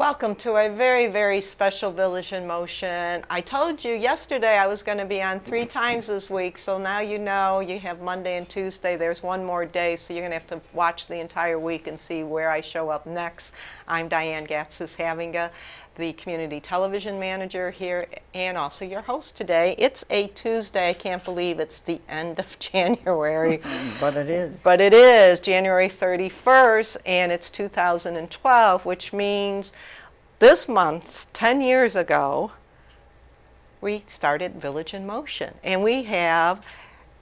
Welcome to a very, very special Village in Motion. I told you yesterday I was going to be on 3 times this week, so now you know you have Monday and Tuesday. There's one more day, so you're going to have to watch the entire week and see where I show up next. I'm Diane Gatzis-Havinga, the Community Television Manager here and also your host today. It's a Tuesday. I can't believe it's the end of January. But it is. But it is January 31st, and it's 2012, which means this month, 10 years ago, we started Village in Motion. And we have,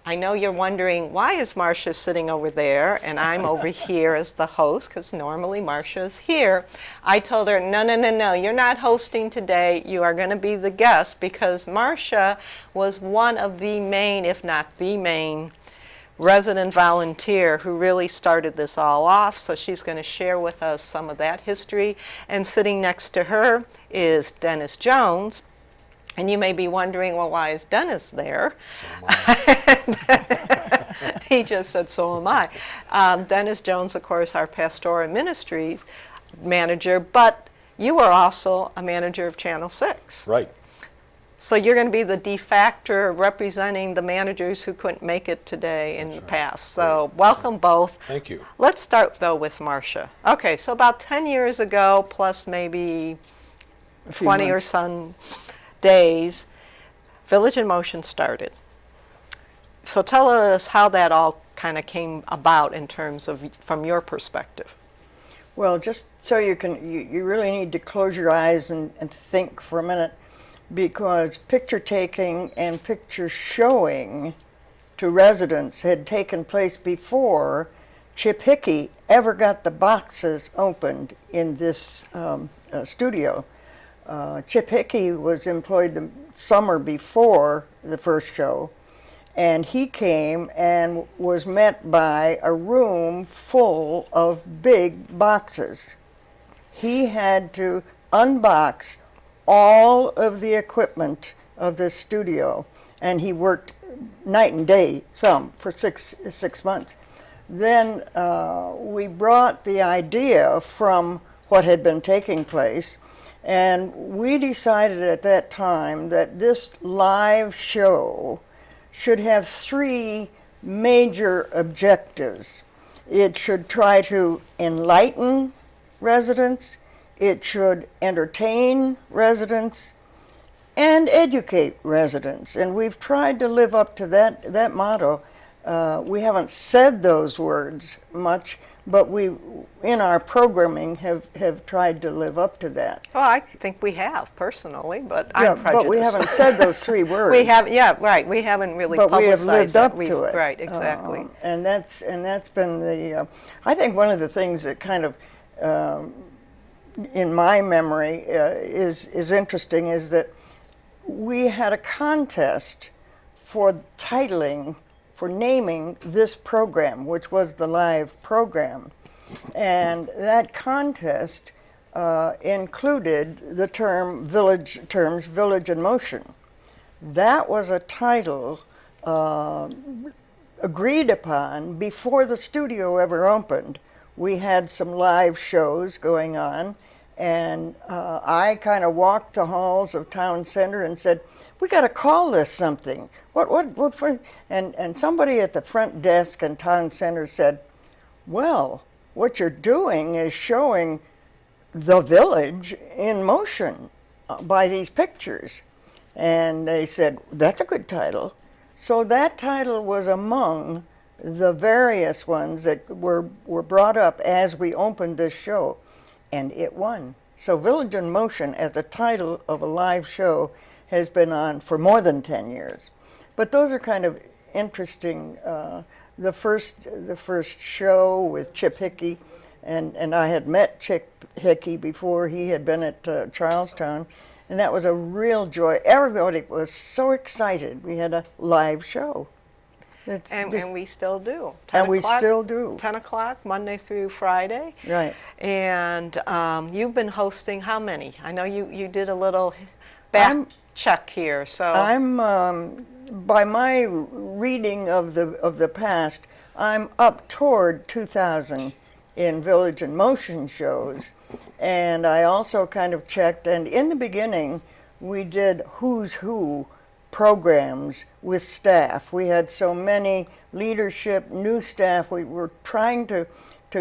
I know you're wondering, why is Marcia sitting over there and I'm over here as the host, because normally Marcia is here. I told her, no, you're not hosting today. You are going to be the guest, because Marcia was one of the main, if not the main, resident volunteer who really started this all off, so she's going to share with us some of that history. And sitting next to her is Dennis Jones. And you may be wondering, well, why is Dennis there? So am I. He just said, so am I. Dennis Jones, of course, our Pastoral Ministries manager, but you are also a manager of Channel 6. Right. So you're going to be the de facto representing the managers who couldn't make it today in That's the right. past. So welcome both. Thank you. Let's start, though, with Marcia. Okay, so about 10 years ago, plus maybe A few 20 or months. some days, Village in Motion started. So tell us how that all kind of came about in terms of, from your perspective. Well, just so you can, you really need to close your eyes and think for a minute, because picture taking and picture showing to residents had taken place before Chip Hickey ever got the boxes opened in this studio. Chip Hickey was employed the summer before the first show, and he came and was met by a room full of big boxes. He had to unbox all of the equipment of this studio, and he worked night and day, some, for six months. Then we brought the idea from what had been taking place, and we decided at that time that this live show should have 3 major objectives. It should try to enlighten residents, it should entertain residents, and educate residents. And we've tried to live up to that motto. We haven't said those words much, but we, in our programming, have tried to live up to that. Well, I think we have, personally, but I'm prejudiced. But we haven't said those 3 words. We have, yeah, right. We haven't really But we have publicized lived up it. to it. Right, exactly. And that's been the. I think one of the things that kind of, in my memory, is interesting is that we had a contest for titling, for naming this program, which was the live program, and that contest included the terms Village in Motion. That was a title agreed upon before the studio ever opened. We had some live shows going on, and I kind of walked the halls of Town Center and said, we got to call this something. What for? And somebody at the front desk in Town Center said, well, what you're doing is showing the village in motion by these pictures. And they said, that's a good title. So that title was among the various ones that were brought up as we opened this show, and it won. So Village in Motion as a title of a live show has been on for more than 10 years. But those are kind of interesting. The first show with Chip Hickey, and I had met Chip Hickey before he had been at Charlestown, and that was a real joy. Everybody was so excited. We had a live show. And we still do. And we still do. 10 o'clock, Monday through Friday. Right. And you've been hosting how many? I know you did a little back check here. So I'm, by my reading of the past, I'm up toward 2,000 in Village in Motion shows. And I also kind of checked, and in the beginning, we did Who's Who programs with staff. We had so many leadership, new staff. We were trying to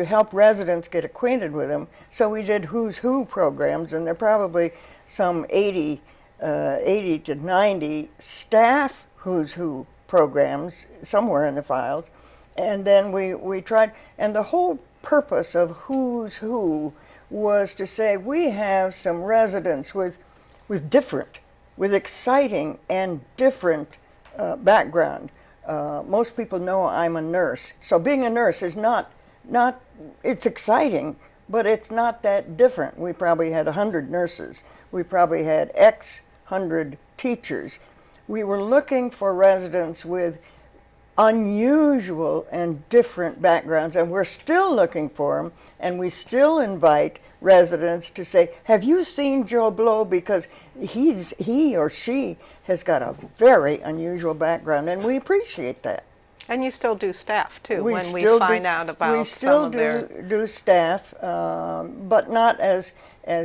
help residents get acquainted with them. So we did Who's Who programs, and there are probably some 80 to 90 staff Who's Who programs somewhere in the files. And then we tried, and the whole purpose of Who's Who was to say we have some residents with exciting and different background. Most people know I'm a nurse, so being a nurse is not it's exciting, but it's not that different. We probably had 100 nurses. We probably had X hundred teachers. We were looking for residents with unusual and different backgrounds, and we're still looking for them, and we still invite residents to say, have you seen Joe Blow, because he or she has got a very unusual background, and we appreciate that. And you still do staff too, We when we still find do- out about we some still of their... do staff, but not as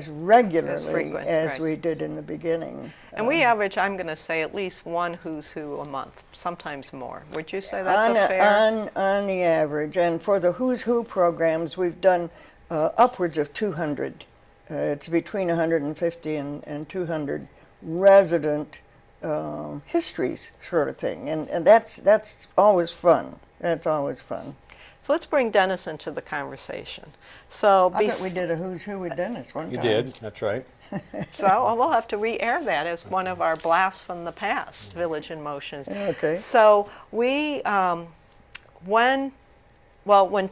regularly frequent, as right. we did in the beginning. And we average, I'm going to say, at least one Who's Who a month, sometimes more. Would you say that's a fair? On the average, and for the Who's Who programs, we've done upwards of 200. It's between 150 and 200 resident histories, sort of thing, and that's always fun. That's always fun. So let's bring Dennis into the conversation. So, I bet we did a Who's Who with Dennis one You time. did, that's right. so we'll have to re-air that as one of our blasts from the past, Village in Motion. Okay. So we, when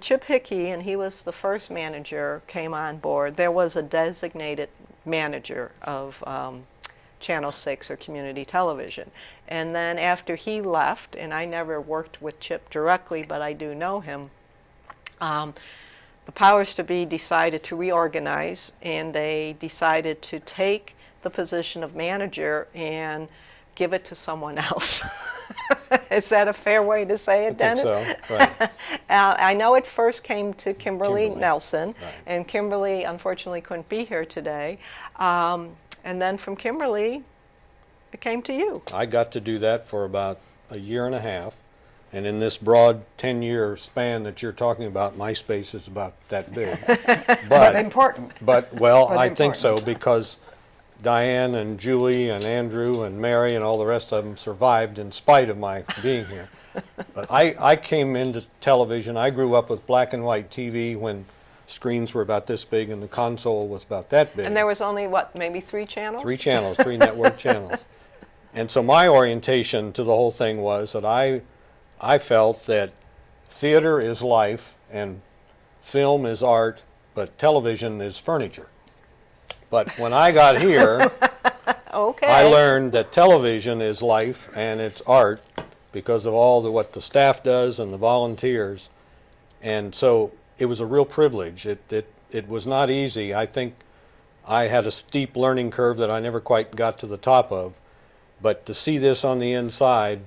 Chip Hickey, and he was the first manager, came on board, there was a designated manager of Channel 6 or community television. And then after he left, and I never worked with Chip directly, but I do know him, the powers to be decided to reorganize, and they decided to take the position of manager and give it to someone else. Is that a fair way to say it, Dennis? I think so, right. I know it first came to Kimberly Nelson, right. and Kimberly unfortunately couldn't be here today. And then from Kimberly, it came to you. I got to do that for about a year and a half. And in this broad 10-year span that you're talking about, MySpace is about that big. But important. But, well, But I think so, important. because Diane and Julie and Andrew and Mary and all the rest of them survived in spite of my being here. But I came into television. I grew up with black and white TV when screens were about this big and the console was about that big. And there was only, what, maybe 3 channels? 3 channels, 3 network channels. And so my orientation to the whole thing was that I felt that theater is life and film is art, but television is furniture. But when I got here, Okay. I learned that television is life and it's art because of all what the staff does and the volunteers. And so it was a real privilege. It was not easy. I think I had a steep learning curve that I never quite got to the top of. But to see this on the inside,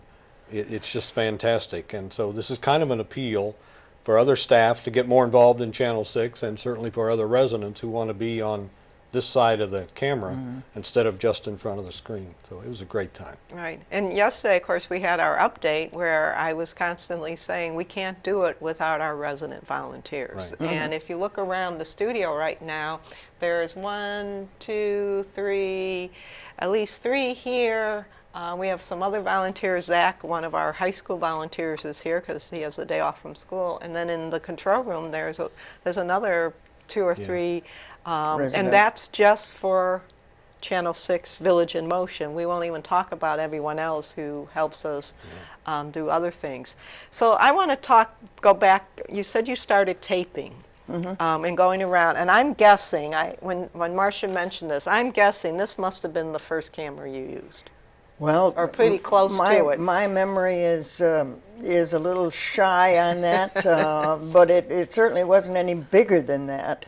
it's just fantastic. And so this is kind of an appeal for other staff to get more involved in Channel 6, and certainly for other residents who want to be on this side of the camera instead of just in front of the screen. So it was a great time. Right. And yesterday, of course, we had our update where I was constantly saying we can't do it without our resident volunteers. Right. And if you look around the studio right now, there's 1, 2, 3, at least 3 here. We have some other volunteers. Zach, one of our high school volunteers, is here because he has a day off from school. And then in the control room, there's another 2 or 3, Resident. and that's just for Channel 6 Village in Motion. We won't even talk about everyone else who helps us do other things. So I want to go back. You said you started taping. And going around, and I'm guessing, when Marcia mentioned this, I'm guessing this must have been the first camera you used. Well, Or pretty close to it. My memory is a little shy on that, but it certainly wasn't any bigger than that.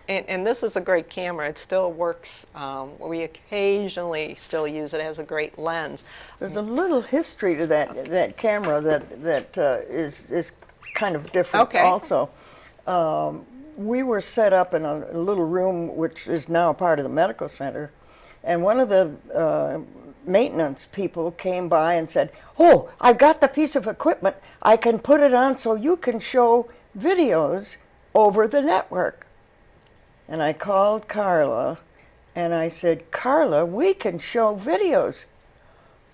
And this is a great camera. It still works. We occasionally still use it. It has a great lens. There's a little history to that camera that is kind of different Okay. also. we were set up in a little room which is now part of the medical center, and one of the maintenance people came by and said, "Oh, I got the piece of equipment. I can put it on so you can show videos over the network." And I called Carla and I said, "Carla, we can show videos.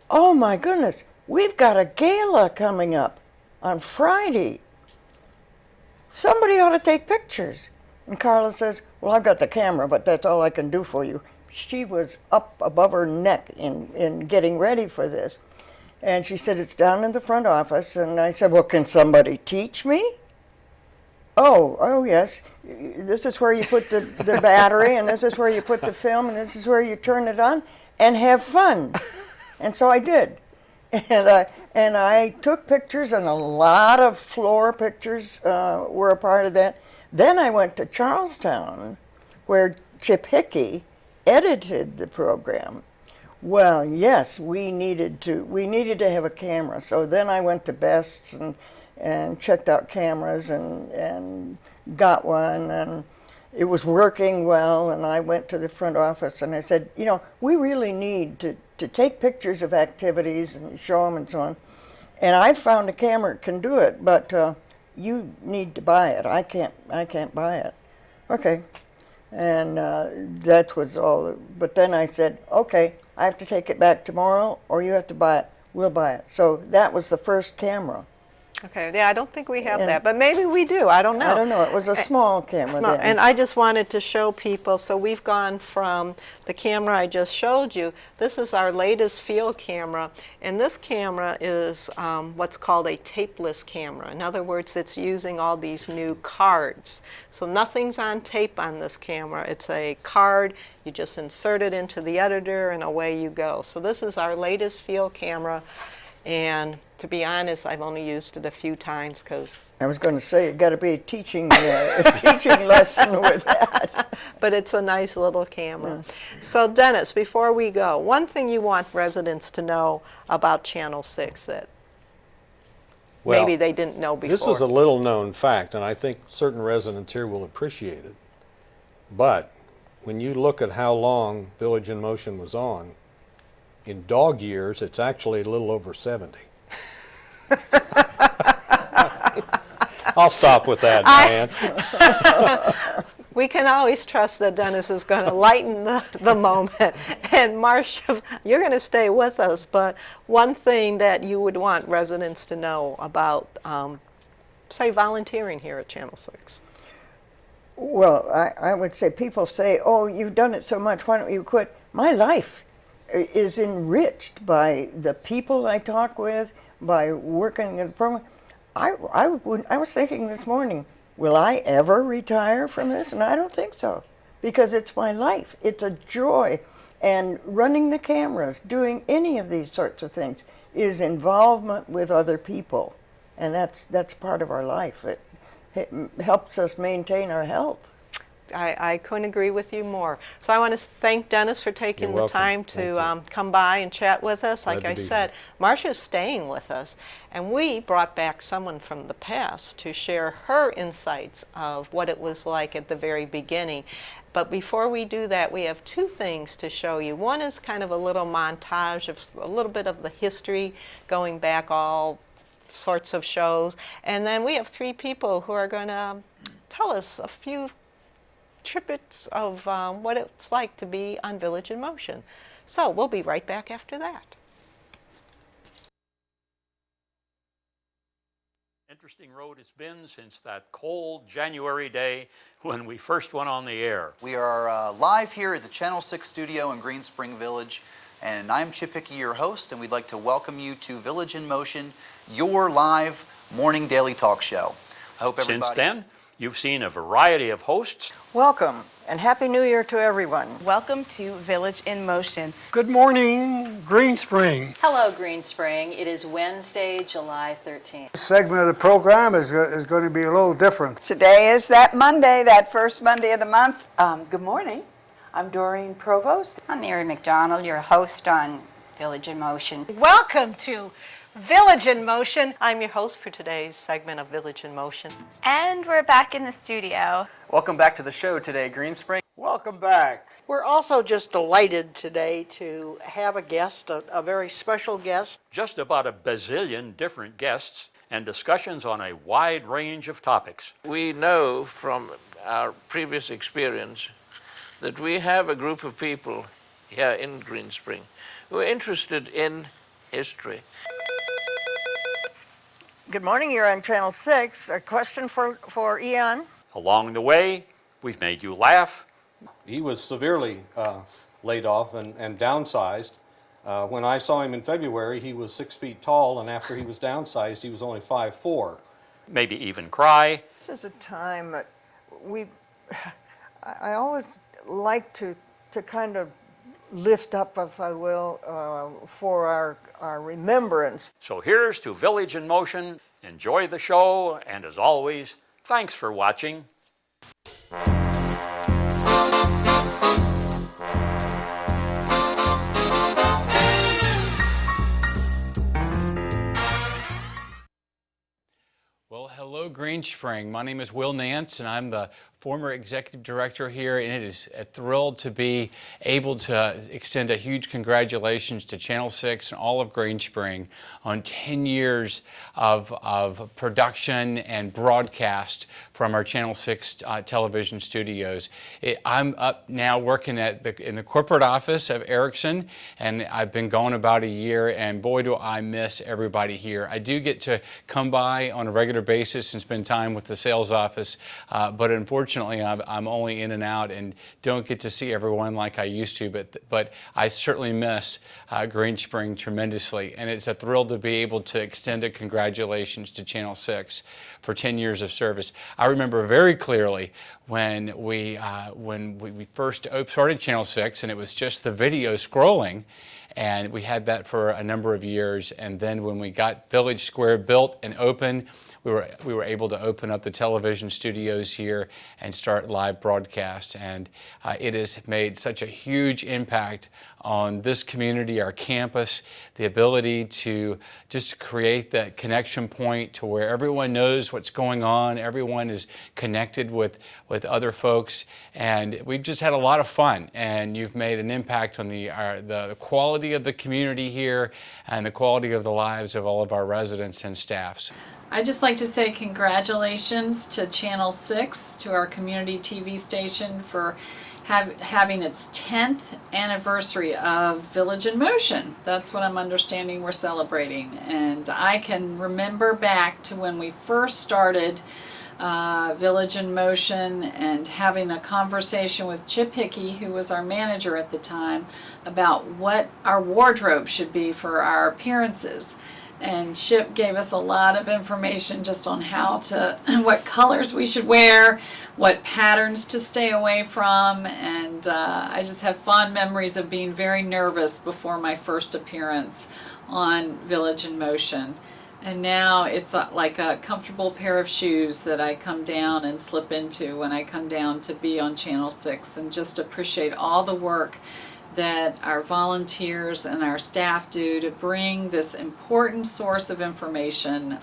Oh my goodness, we've got a gala coming up on Friday. Somebody ought to take pictures." And Carla says, "Well, I've got the camera, but that's all I can do for you." She was up above her neck in getting ready for this. And she said, "It's down in the front office." And I said, "Well, can somebody teach me?" Oh, yes. This is where you put the battery, and this is where you put the film, and this is where you turn it on and have fun. And so I did. And I took pictures, and a lot of floor pictures were a part of that. Then I went to Charlestown, where Chip Hickey edited the program. Well, yes, we needed to have a camera. So then I went to Best's and checked out cameras and got one, and it was working well. And I went to the front office and I said, "You know, we really need to take pictures of activities and show them and so on. And I found a camera that can do it, but you need to buy it. I can't buy it." Okay. And that was all. But then I said, "Okay, I have to take it back tomorrow, or you have to buy it. We'll buy it." So that was the first camera. Okay, yeah, I don't think we have that, but maybe we do. I don't know. I don't know. It was a small camera then. And I just wanted to show people, so we've gone from the camera I just showed you. This is our latest field camera, and this camera is what's called a tapeless camera. In other words, it's using all these new cards. So nothing's on tape on this camera. It's a card. You just insert it into the editor, and away you go. So this is our latest field camera. And to be honest, I've only used it a few times because... I was going to say, it got to be a teaching lesson with that. But it's a nice little camera. Yeah. So Dennis, before we go, one thing you want residents to know about Channel 6 that maybe they didn't know before. This is a little known fact, and I think certain residents here will appreciate it. But when you look at how long Village in Motion was on, in dog years, it's actually a little over 70. I'll stop with that, Diane. We can always trust that Dennis is going to lighten the moment. And Marcia, you're going to stay with us, but one thing that you would want residents to know about, say, volunteering here at Channel 6. Well, I would say, people say, "Oh, you've done it so much, why don't you quit?" My life is enriched by the people I talk with, by working in the program. I was thinking this morning, will I ever retire from this? And I don't think so, because it's my life. It's a joy. And running the cameras, doing any of these sorts of things, is involvement with other people. And that's part of our life. It helps us maintain our health. I couldn't agree with you more. So I want to thank Dennis for taking the time to come by and chat with us. Like I said, Marcia's staying with us, and we brought back someone from the past to share her insights of what it was like at the very beginning. But before we do that, we have two things to show you. One is kind of a little montage of a little bit of the history going back all sorts of shows, and then we have three people who are going to tell us a few tidbits of what it's like to be on Village in Motion. So we'll be right back after that. Interesting road it's been since that cold January day when we first went on the air. We are live here at the Channel 6 studio in Green Spring Village, and I'm Chip Hickey, your host, and we'd like to welcome you to Village in Motion, your live morning daily talk show. I hope everybody... Since then, you've seen a variety of hosts. Welcome, and Happy New Year to everyone. Welcome to Village in Motion. Good morning, Green Spring. Hello, Green Spring. It is Wednesday, July 13th. This segment of the program is going to be a little different. Today is that Monday, that first Monday of the month. Good morning. I'm Doreen Provost. I'm Mary McDonald, your host on Village in Motion. Welcome to Village in Motion. I'm your host for today's segment of Village in Motion. And we're back in the studio. Welcome back to the show today, Green Spring. Welcome back. We're also just delighted today to have a guest, a very special guest. Just about a bazillion different guests and discussions on a wide range of topics. We know from our previous experience that we have a group of people here in Green Spring who are interested in history. Good morning, you're on Channel 6. A question for Ian. Along the way, we've made you laugh. He was severely laid off and downsized. When I saw him in February, he was 6 feet tall, and after he was downsized, he was only 5'4". Maybe even cry. This is a time that I always like to kind of lift up, if I will, for our remembrance. So here's to Village in Motion. Enjoy the show, and as always, thanks for watching. Well, hello, Green Spring. My name is Will Nance, and I'm the former executive director here, and it is a thrill to be able to extend a huge congratulations to Channel 6 and all of Green Spring on 10 years of production and broadcast from our Channel 6 television studios. I'm up now working in the corporate office of Erickson, and I've been gone about a year, and boy, do I miss everybody here. I do get to come by on a regular basis and spend time with the sales office, but unfortunately I'm only in and out and don't get to see everyone like I used to, but I certainly miss Green Spring tremendously, and it's a thrill to be able to extend a congratulations to Channel 6 for 10 years of service. I remember very clearly when we first started Channel 6, and it was just the video scrolling, and we had that for a number of years, and then when we got Village Square built and open, we were able to open up the television studios here and start live broadcasts, and it has made such a huge impact on this community, our campus, the ability to just create that connection point to where everyone knows what's going on, everyone is connected with other folks, and we've just had a lot of fun, and you've made an impact on the quality of the community here and the quality of the lives of all of our residents and staffs. I'd just like to say congratulations to Channel 6, to our community TV station for having its 10th anniversary of Village in Motion. That's what I'm understanding we're celebrating. And I can remember back to when we first started Village in Motion and having a conversation with Chip Hickey, who was our manager at the time, about what our wardrobe should be for our appearances. And Chip gave us a lot of information just on what colors we should wear, what patterns to stay away from, and I just have fond memories of being very nervous before my first appearance on Village in Motion. And now it's like a comfortable pair of shoes that I come down and slip into when I come down to be on Channel 6, and just appreciate all the work that our volunteers and our staff do to bring this important source of information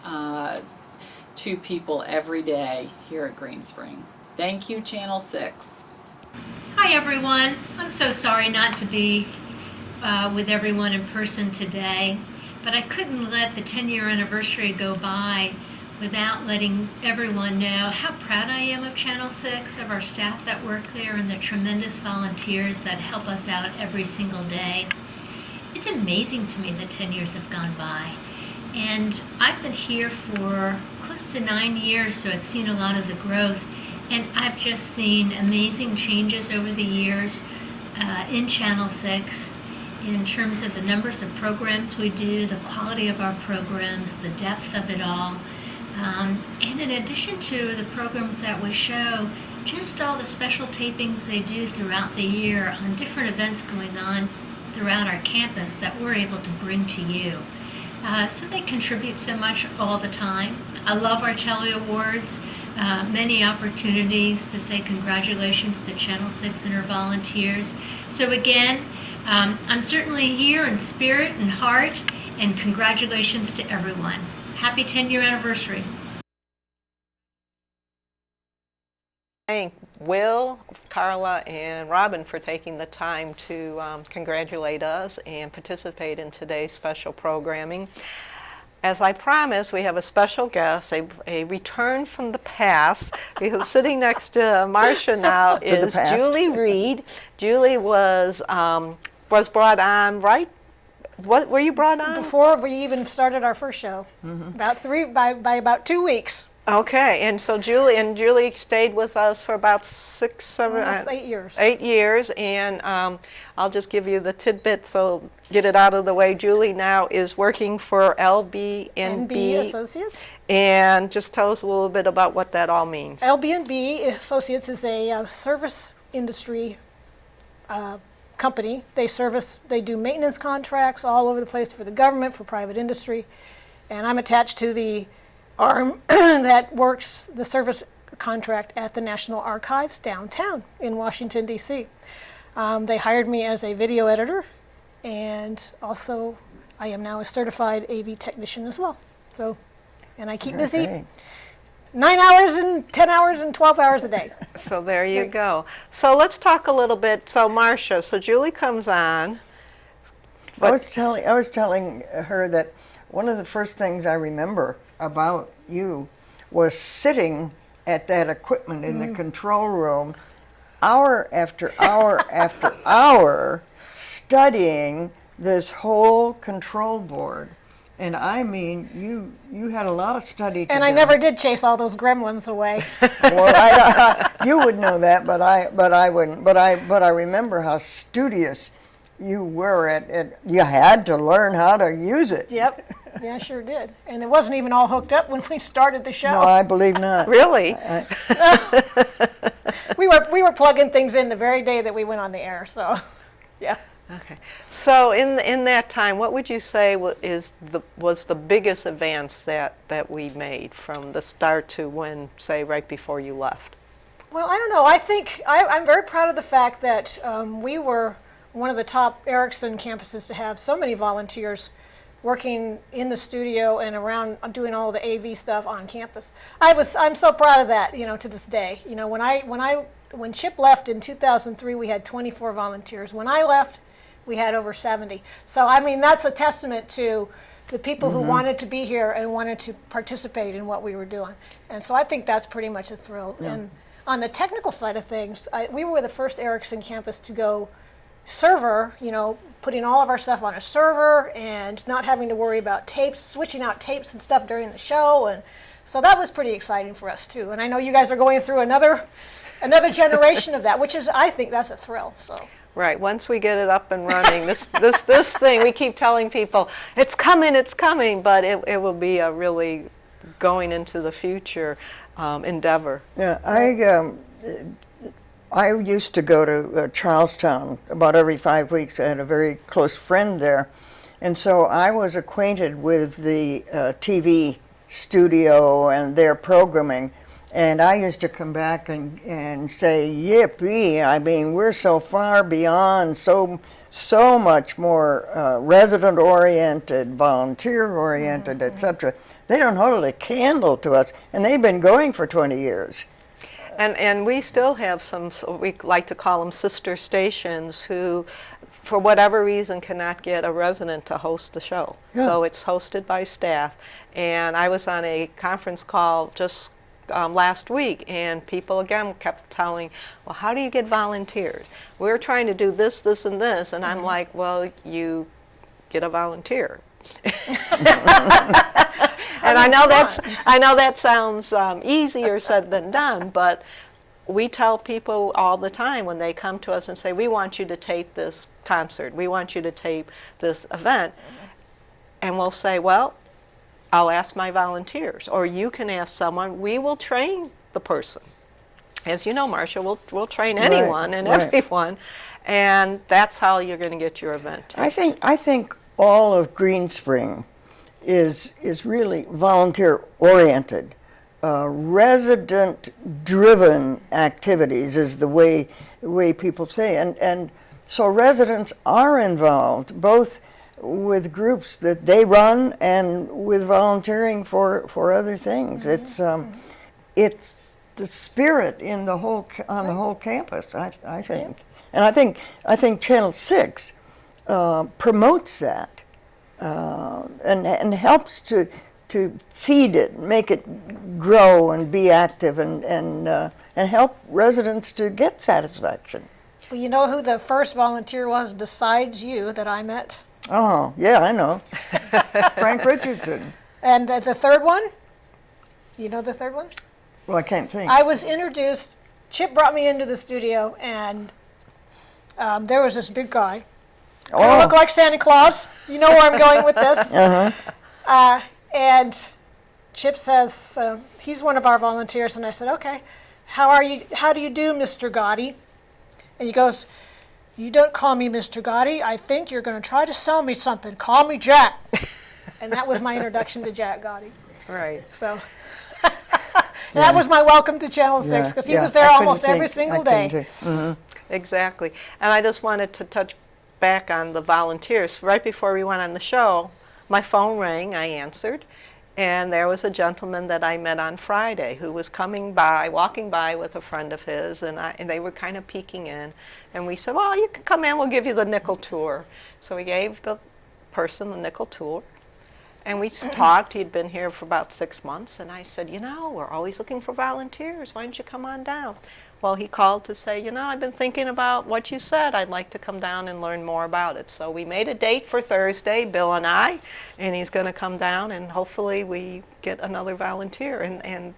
to people every day here at Green Spring. Thank you, Channel 6. Hi everyone. I'm so sorry not to be with everyone in person today, but I couldn't let the 10-year anniversary go by without letting everyone know how proud I am of Channel 6, of our staff that work there, and the tremendous volunteers that help us out every single day. It's amazing to me that 10 years have gone by. And I've been here for close to 9 years, so I've seen a lot of the growth. And I've just seen amazing changes over the years in Channel 6 in terms of the numbers of programs we do, the quality of our programs, the depth of it all. And in addition to the programs that we show, just all the special tapings they do throughout the year on different events going on throughout our campus that we're able to bring to you. So they contribute so much all the time. I love our Telly Awards, many opportunities to say congratulations to Channel 6 and her volunteers. So again, I'm certainly here in spirit and heart, and congratulations to everyone. Happy 10-year anniversary. Thank Will, Carla, and Robin for taking the time to congratulate us and participate in today's special programming. As I promised, we have a special guest, a return from the past, because sitting next to Marcia now is Julie Reed. Julie was brought on, right? What were you brought on? Before we even started our first show, by about 2 weeks. Okay, and so Julie stayed with us for about 6, 7, almost 8 years. 8 years, and I'll just give you the tidbit, so get it out of the way. Julie now is working for LB&B Associates. And just tell us a little bit about what that all means. LB&B Associates is a service industry company. They do maintenance contracts all over the place for the government, for private industry, and I'm attached to the arm that works the service contract at the National Archives downtown in Washington, D.C. They hired me as a video editor, and also I am now a certified AV technician as well. So, and I keep busy 9 hours and 10 hours and 12 hours a day. So there you go. So let's talk a little bit. So Marcia, so Julie comes on. I was telling her that one of the first things I remember about you was sitting at that equipment in the control room, hour after hour after hour, studying this whole control board. And I mean, you had a lot of study to And do. I never did chase all those gremlins away. Well, you would know that, but I wouldn't. But I remember how studious you were at. You had to learn how to use it. Yep. Yeah, I sure did. And it wasn't even all hooked up when we started the show. No, I believe not. Really? We were plugging things in the very day that we went on the air. So, yeah. Okay. So in that time, what would you say was the biggest advance that we made from the start to when, say, right before you left? Well, I don't know. I think I'm very proud of the fact that we were one of the top Erickson campuses to have so many volunteers working in the studio and around doing all the AV stuff on campus. I'm so proud of that, to this day. When Chip left in 2003, we had 24 volunteers. When I left, we had over 70. So I mean, that's a testament to the people who wanted to be here and wanted to participate in what we were doing. And so I think that's pretty much a thrill. Yeah. And on the technical side of things, we were the first Erickson campus to go server, putting all of our stuff on a server and not having to worry about tapes, switching out tapes and stuff during the show. And so that was pretty exciting for us too. And I know you guys are going through another generation of that, which is, I think that's a thrill. So. Right. Once we get it up and running, this thing, we keep telling people, it's coming, but it will be a really going into the future endeavor. Yeah, I used to go to Charlestown about every 5 weeks. I had a very close friend there. And so I was acquainted with the TV studio and their programming. And I used to come back and say, yippee, I mean, we're so far beyond, so much more resident-oriented, volunteer-oriented, etc. They don't hold a candle to us, and they've been going for 20 years. And we still have some, we like to call them sister stations, who, for whatever reason, cannot get a resident to host the show. Yeah. So it's hosted by staff. And I was on a conference call just last week, and people again kept telling, well, how do you get volunteers? We're trying to do this, this, and this. And I'm like, well, you get a volunteer. And I know that sounds easier said than done, but we tell people all the time when they come to us and say, we want you to tape this concert, we want you to tape this event, and we'll say, well, I'll ask my volunteers, or you can ask someone. We will train the person. As you know, Marcia, we'll train anyone and everyone, and that's how you're going to get your event taped. I think all of Green Spring is really volunteer-oriented. Resident-driven activities is the way people say, and so residents are involved, both with groups that they run and with volunteering for other things. It's the spirit in the whole on the whole campus. I think, and I think Channel 6 promotes that and helps to feed it, make it grow and be active, and help residents to get satisfaction. Well, you know who the first volunteer was besides you that I met? Oh, yeah, I know. Frank Richardson. And the third one? You know the third one? Well, I can't think. I was introduced, Chip brought me into the studio, and there was this big guy. Kind of looked like Santa Claus. You know where I'm going with this. And Chip says, he's one of our volunteers, and I said, okay, how do you do, Mr. Gotti? And he goes, you don't call me Mr. Gotti. I think you're going to try to sell me something. Call me Jack. And that was my introduction to Jack Gotti. Right. So that was my welcome to Channel 6, because he was there almost every single day. Exactly. And I just wanted to touch back on the volunteers. Right before we went on the show, my phone rang, I answered, and there was a gentleman that I met on Friday who was walking by with a friend of his, and they were kind of peeking in, and we said, well, you can come in, we'll give you the nickel tour. So we gave the person the nickel tour, and we talked. He'd been here for about 6 months, and I said, you know, we're always looking for volunteers. Why don't you come on down? Well, he called to say, you know, I've been thinking about what you said. I'd like to come down and learn more about it. So we made a date for Thursday, Bill and I, and he's going to come down, and hopefully we get another volunteer. And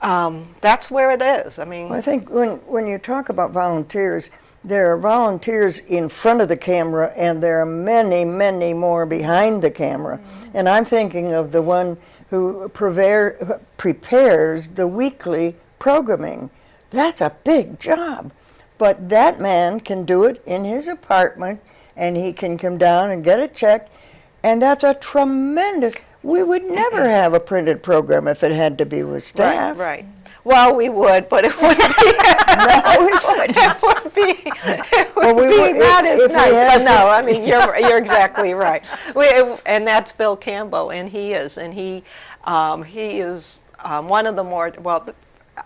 that's where it is. I mean, I think when you talk about volunteers, there are volunteers in front of the camera, and there are many, many more behind the camera. And I'm thinking of the one who prepares the weekly programming. That's a big job, but that man can do it in his apartment, and he can come down and get a check, and that's a tremendous. We would never have a printed program if it had to be with staff. Right. Well, we would, but it would be. No, we would. It would be not as nice. But no, I mean you're exactly right. And that's Bill Campbell, and he is one of the more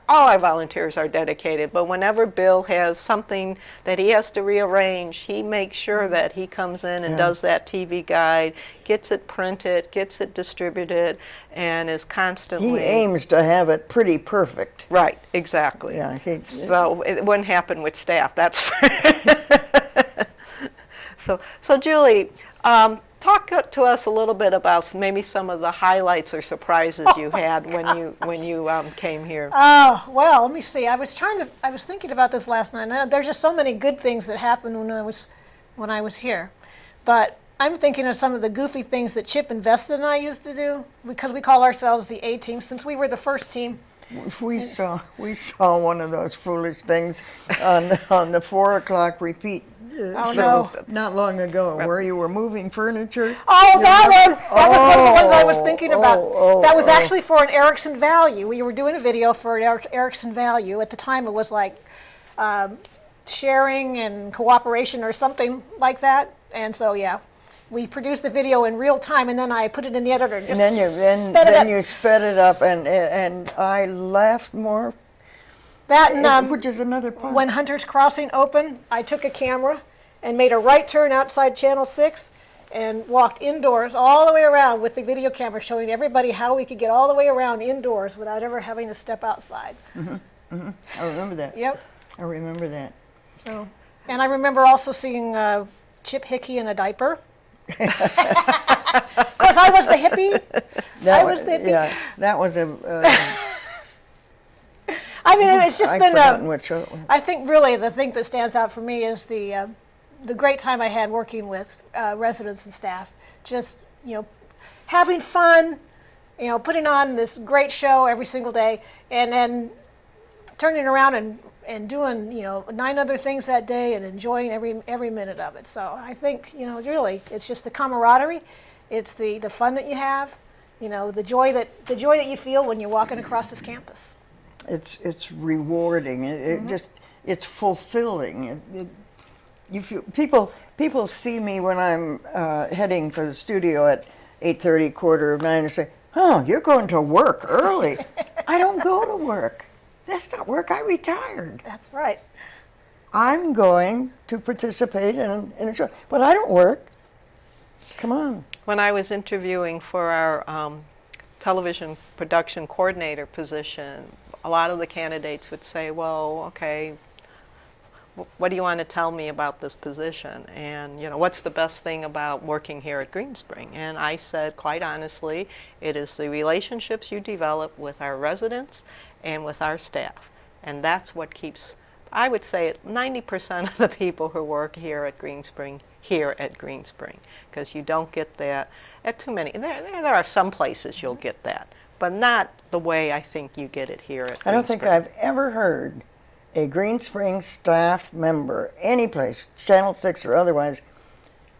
all our volunteers are dedicated, but whenever Bill has something that he has to rearrange, he makes sure that he comes in and does that TV guide, gets it printed, gets it distributed, and is constantly... He aims to have it pretty perfect. Right, exactly. Yeah, so it wouldn't happen with staff, that's So Julie, talk to us a little bit about maybe some of the highlights or surprises you had when you came here. Oh, well, let me see. I was thinking about this last night. There's just so many good things that happened when I was here, but I'm thinking of some of the goofy things that Chip and Vesta and I used to do, because we call ourselves the A team since we were the first team. We saw one of those foolish things on the 4 o'clock repeat. Oh, no. Not long ago, where you were moving furniture. Oh, that was one of the ones I was thinking about. That was actually for an Erickson Value. We were doing a video for an Erickson Value. At the time, it was like sharing and cooperation or something like that. And so, yeah, we produced the video in real time, and then I put it in the editor and just then you sped it up, and I laughed more. That and which is another part. When Hunter's Crossing opened, I took a camera and made a right turn outside Channel 6 and walked indoors all the way around with the video camera, showing everybody how we could get all the way around indoors without ever having to step outside. I remember that. Yep. I remember that. So, and I remember also seeing Chip Hickey in a diaper. Of course, I was the hippie. I was the hippie. Yeah, that was I mean, it's just been. I think really the thing that stands out for me is the great time I had working with residents and staff. Just having fun, putting on this great show every single day, and then turning around and doing 9 other things that day and enjoying every minute of it. So I think really it's just the camaraderie, it's the fun that you have, the joy that you feel when you're walking across this campus. It's rewarding. It's fulfilling. you feel, people see me when I'm heading for the studio at 8:30, 8:45, and say, "Oh, you're going to work early." I don't go to work. That's not work. I retired. That's right. I'm going to participate in a show, but I don't work. Come on. When I was interviewing for our television production coordinator position, a lot of the candidates would say, well, okay, what do you want to tell me about this position? And, you know, what's the best thing about working here at Green Spring? And I said, quite honestly, it is the relationships you develop with our residents and with our staff. And that's what keeps, I would say, 90% of the people who work here at Green Spring, because you don't get that at too many. There are some places you'll get that, but not the way I think you get it here at Green Spring. I don't think I've ever heard a Green Spring staff member, any place, Channel 6 or otherwise,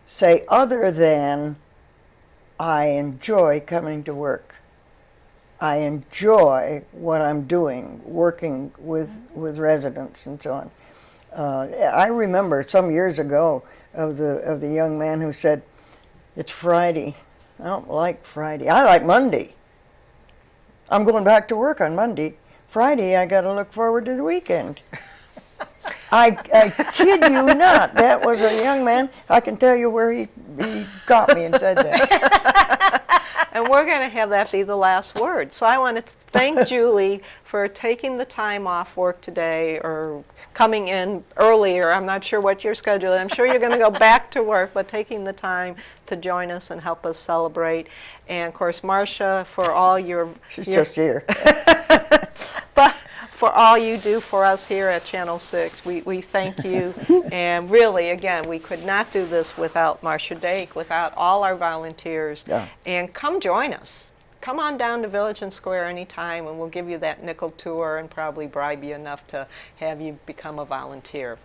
say other than, I enjoy coming to work. I enjoy what I'm doing, working with residents and so on. I remember some years ago of the young man who said, "It's Friday. I don't like Friday. I like Monday. I'm going back to work on Monday. Friday, I got to look forward to the weekend." I kid you not. That was a young man. I can tell you where he got me and said that. And we're going to have that be the last word. So I want to thank Julie for taking the time off work today or coming in earlier. I'm not sure what your schedule is. I'm sure you're going to go back to work, but taking the time to join us and help us celebrate. And, of course, Marcia, for all your... She's just here. But for all you do for us here at Channel 6, we thank you. And really, again, we could not do this without Marcia Dake, without all our volunteers. Yeah. And come join us. Come on down to Village and Square anytime, and we'll give you that nickel tour and probably bribe you enough to have you become a volunteer.